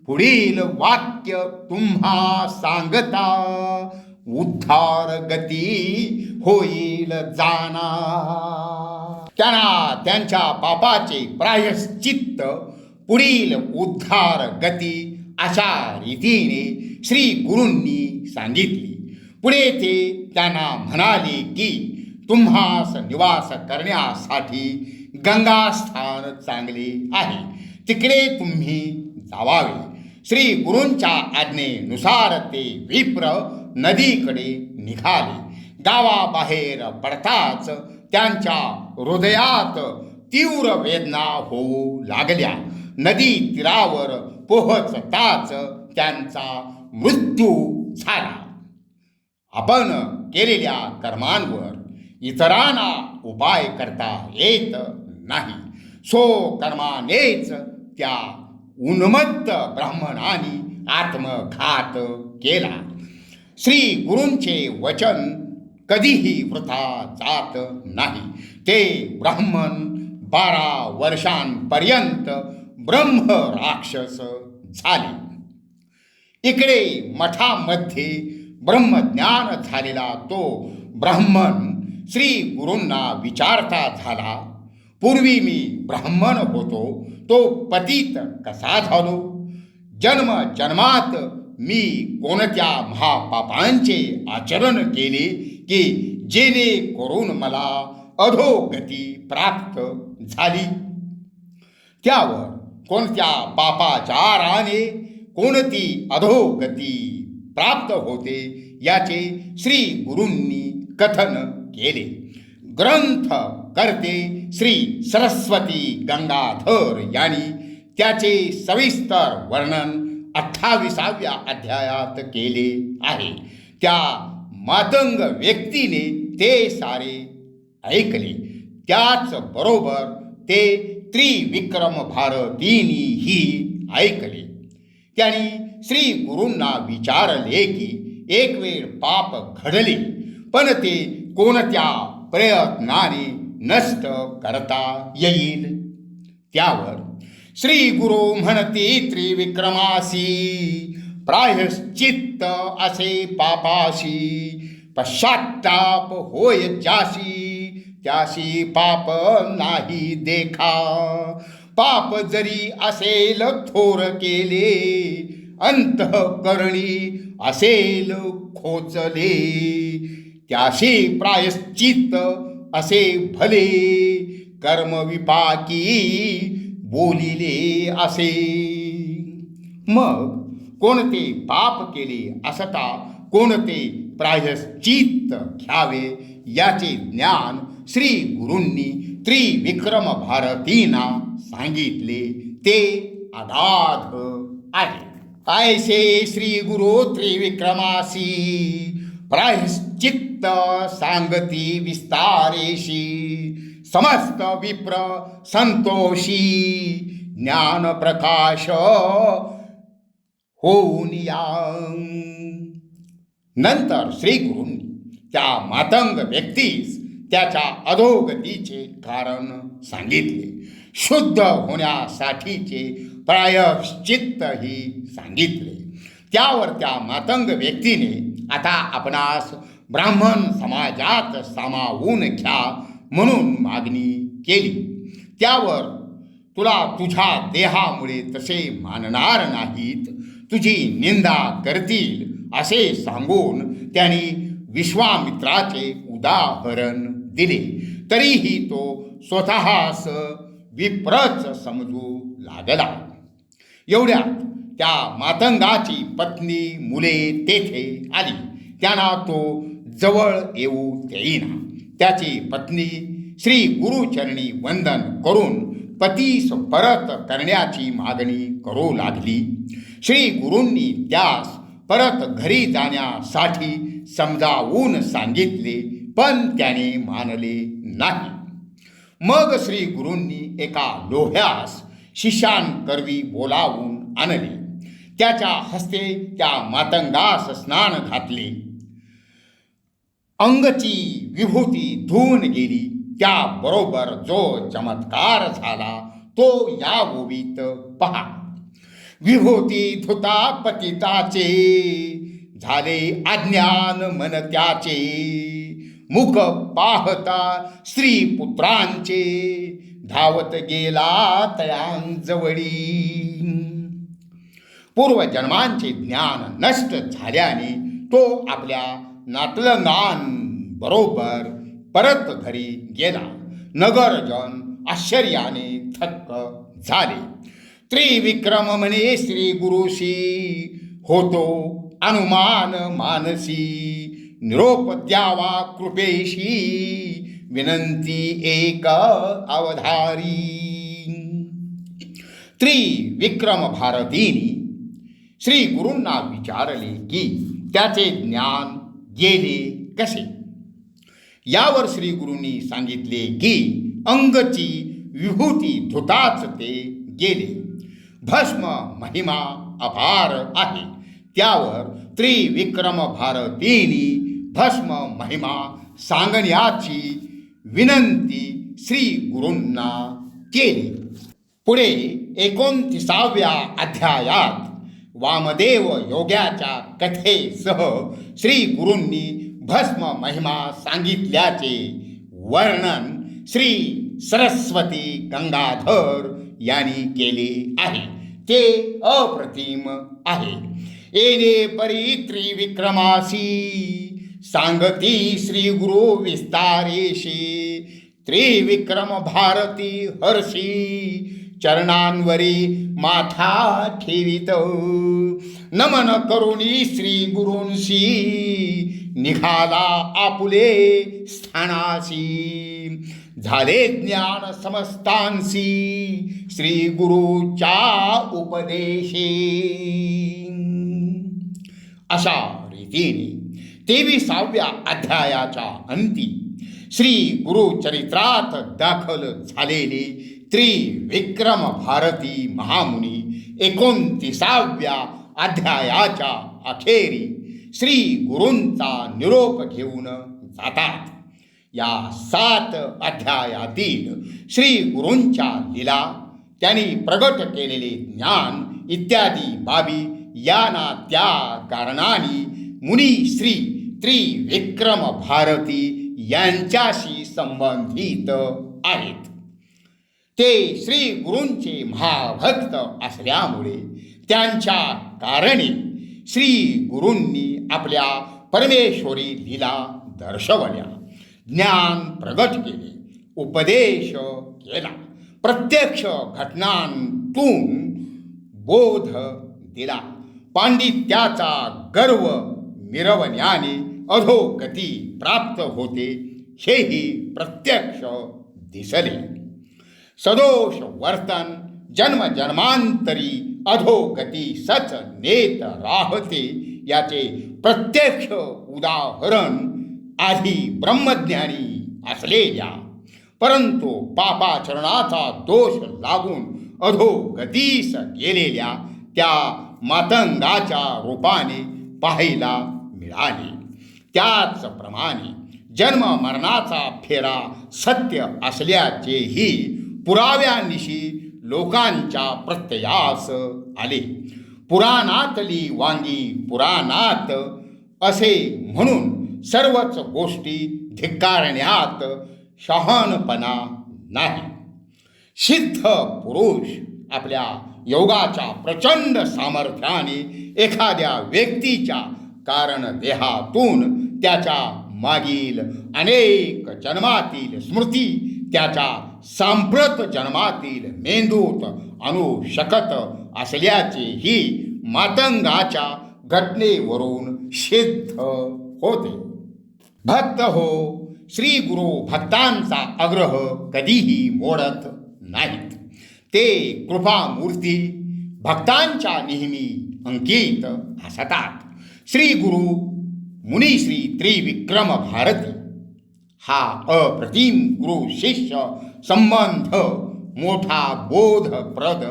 पुढील वाक्य तुम्हा सांगता उद्धार गती होईल जाना. त्यांना त्यांच्या पापाचे प्रायश्चित्त पुढील उद्धार गती अशा रीतीने श्री गुरूंनी सांगितली. पुढे ते त्यांना म्हणाले की तुम्हास निवास करण्यासाठी गंगास्थान चांगले आहे, तिकडे तुम्ही जावावे. श्री गुरूंच्या आज्ञेनुसार ते विप्र नदीकडे निघाले. गावाबाहेर पडताच त्यांच्या हृदयात तीव्र वेदना होऊ लागल्या. नदी तीरावर पोहोचताच त्यांचा मृत्यू झाला. आपण केलेल्या कर्मांवर इतरांना उपाय करता येत नाही. सो कर्मानेच त्या उन्मत्त ब्राह्मणाने आत्मघात केला. श्री गुरूंचे वचन कधीही वृथा जात नाही. ते ब्राह्मण 12 वर्षांपर्यंत ब्रह्म राक्षस झाले. इकडे मठामध्ये ब्रह्मज्ञान झालेला तो ब्राह्मण श्री गुरूंना विचारता झाला, पूर्वी मी ब्राह्मण होतो, तो पतित कसा झालो? जन्म जन्मात मी कोणत्या महापापांचे आचरण केले की जेणेकरून मला अधोगती प्राप्त झाली? त्यावर कोणत्या पापाचाराने कोणती अधोगती प्राप्त होते याचे श्री गुरूंनी कथन केले. ग्रंथ करते श्री सरस्वती गंगाधर यांनी त्याचे सविस्तर वर्णन 28व्या अध्यायात केले आहे. त्या मातंग व्यक्तीने ते सारे ऐकले. त्याचबरोबर ते त्रिविक्रम भारतीनीही ऐकले. त्यांनी श्री गुरूंना विचारले की एक वेळ पाप घडले पण ते कोणत्या प्रयत्नाने नष्ट करता येईल? त्यावर श्री गुरु म्हणते त्रिविक्रमासी प्रायश्चित्त असे पापाशी पश्चात्ताप होय ज्याशी त्याशी पाप नाही देखा. पाप जरी असेल थोर केले अंतःकरणी असेल खोचले त्याशी प्रायश्चित्त असे भले कर्मविपाकी बोलिले असे. मग कोणते पाप केले असता कोणते प्रायश्चित्त घ्यावे याचे ज्ञान श्री गुरूंनी त्रिविक्रम भारतींना सांगितले. ते अगाध आहे. ऐसे श्री गुरु त्रिविक्रमासी प्रायश्चित्त सांगती विस्तारेशी समस्त विप्र संतोषी ज्ञान प्रकाश होऊन या. नंतर श्री गुरूंनी त्या मातंग व्यक्तीस त्याच्या अधोगतीचे कारण सांगितले. शुद्ध होण्यासाठीचे प्रायश्चित्तही सांगितले. त्यावर त्या मातंग व्यक्तीने आता आपणास ब्राह्मण समाजात सामावून घ्या म्हणून मागणी केली. त्यावर तुला तुझ्या देहामुळे तसे मानणार नाहीत, तुझी निंदा करतील असे सांगून त्यांनी विश्वामित्राचे उदाहरण दिले. तरीही तो स्वतःस विप्रच समजू लागला. एवढ्यात त्या मातंगाची पत्नी मुले तेथे आली. त्यांना तो जवळ येऊ देईना. त्याची पत्नी श्री गुरुचरणी वंदन करून पतीस परत करण्याची मागणी करू लागली. श्री गुरूंनी त्यास परत घरी जाण्यासाठी समजावून सांगितले, पण त्याने मानले नाही. मग श्री गुरूंनी एका लोह्यास शिष्यांकरवी बोलावून आणले. त्याच्या हस्ते त्या मातंगास स्नान घातले. अंगची विभूती धुवून गेली. त्याबरोबर जो चमत्कार झाला तो या ओवीत पहा. विभूती धुता पतिताचे, झाले अज्ञान मन त्याचे. मुख पाहता स्त्री पुत्रांचे, धावत गेला तयांजवळी. पूर्वजन्मांचे ज्ञान नष्ट झाल्याने तो आपल्या नातलंगांबरोबर परत घरी गेला. नगरजन आश्चर्याने थक्क झाले. त्रिविक्रम म्हणे श्री गुरुशी, होतो अनुमान मानसी. निरोप द्यावा कृपेशी, विनंती एक अवधारी. त्रिविक्रम भारतीनी श्री गुरूंना विचारले की त्याचे ज्ञान गेले कसे. यावर श्री गुरूंनी सांगितले की अंगची विभूती धुताच ते गेले. भस्म महिमा अपार आहे. त्यावर त्रिविक्रम भारतीनी भस्म महिमा सांगण्याची विनंती श्री गुरूंना केली. पुढे 29व्या अध्यायात वामदेव योग्याच्या कथेसह श्री गुरूंनी भस्म महिमा सांगितल्याचे वर्णन श्री सरस्वती गंगाधर यांनी केले आहे. ते अप्रतिम आहे. येणे परी त्रिविक्रमासी, सांगती श्री गुरु विस्तारेशी. त्रिविक्रम भारती हर्षी, चरणांवरी माथा ठेवित. नमन करुणी श्री गुरूंसी, निघाला आपुले स्थानासी. झाले ज्ञान समस्तांसी, श्री गुरुच्या उपदेशे. अशा रीतीने 23व्या अध्यायाच्या अंती श्री गुरुचरित्रात दाखल झालेले त्रिविक्रम भारती महामुनी 29व्या अध्यायाच्या अखेरी श्री गुरूंचा निरोप घेऊन जातात. या 7 अध्यायातील श्री गुरूंच्या लीला, त्यांनी प्रगट केलेले ज्ञान इत्यादी बाबी याना त्या कारणाने मुनी श्री त्रिविक्रम भारती यांच्याशी संबंधित आहेत. ते श्री गुरूंचे महाभक्त असल्यामुळे त्यांच्या कारणे श्री गुरूंनी आपल्या परमेश्वरी लीला दर्शवल्या, ज्ञान प्रगट केले, उपदेश केला, प्रत्यक्ष घटनांतून बोध दिला. पांडित्याचा गर्व मिरवण्याने अधोगती प्राप्त होते हेही प्रत्यक्ष दिसले. सदोष वर्तन जन्मजन्मांतरी अधोगती सच नेत राहते याचे प्रत्यक्ष उदाहरण आधी ब्रह्मज्ञानी असलेल्या परंतु पापाचरणाचा दोष लागून अधोगतीस गेलेल्या त्या मातंगाच्या रूपाने पाहायला मिळाले. त्याचप्रमाणे जन्म मरणाचा फेरा सत्य असल्याचेही पुराव्यानिशी लोकांच्या प्रत्ययास आले. पुराणातली वांगी पुराणात असे म्हणून सर्वच गोष्टी धिक्कारण्यात शहाणपणा नाही. सिद्ध पुरुष आपल्या योगाच्या प्रचंड सामर्थ्याने एखाद्या व्यक्तीच्या कारण देहातून त्याच्या मागील अनेक जन्मातील स्मृती त्याच्या सांप्रत जन्मातील मेंदूत आणू शकत असल्याचेही मातंगाच्या घटनेवरून सिद्ध होते. भक्त हो, श्री गुरु भक्तांचा आग्रह कधीही मोडत नाहीत. ते कृपामूर्ती भक्तांच्या नेहमी अंकित असतात. श्री गुरु मुनिश्री त्रिविक्रम भारती हा अप्रतिम गुरु शिष्य संबंध मोठा बोधप्रद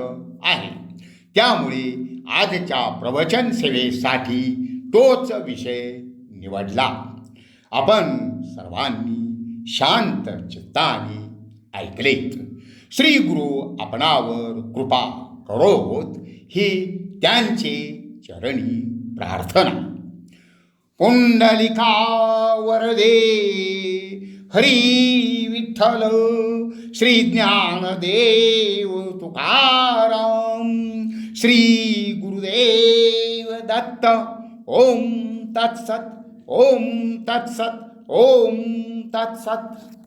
आहे. त्यामुळे आजच्या प्रवचन सेवेसाठी तोच विषय निवडला. आपण सर्वांनी शांत चित्ताने ऐकलेत. श्री गुरु आपणावर कृपा करोत ही त्यांचे चरणी प्रार्थना. पुंडलिका वरदे हरी विठ्ठल श्री ज्ञानदेव तुकाराम श्री गुरुदेव दत्त. ओम तत्सत. ओम तत्सत. ओम तत्सत.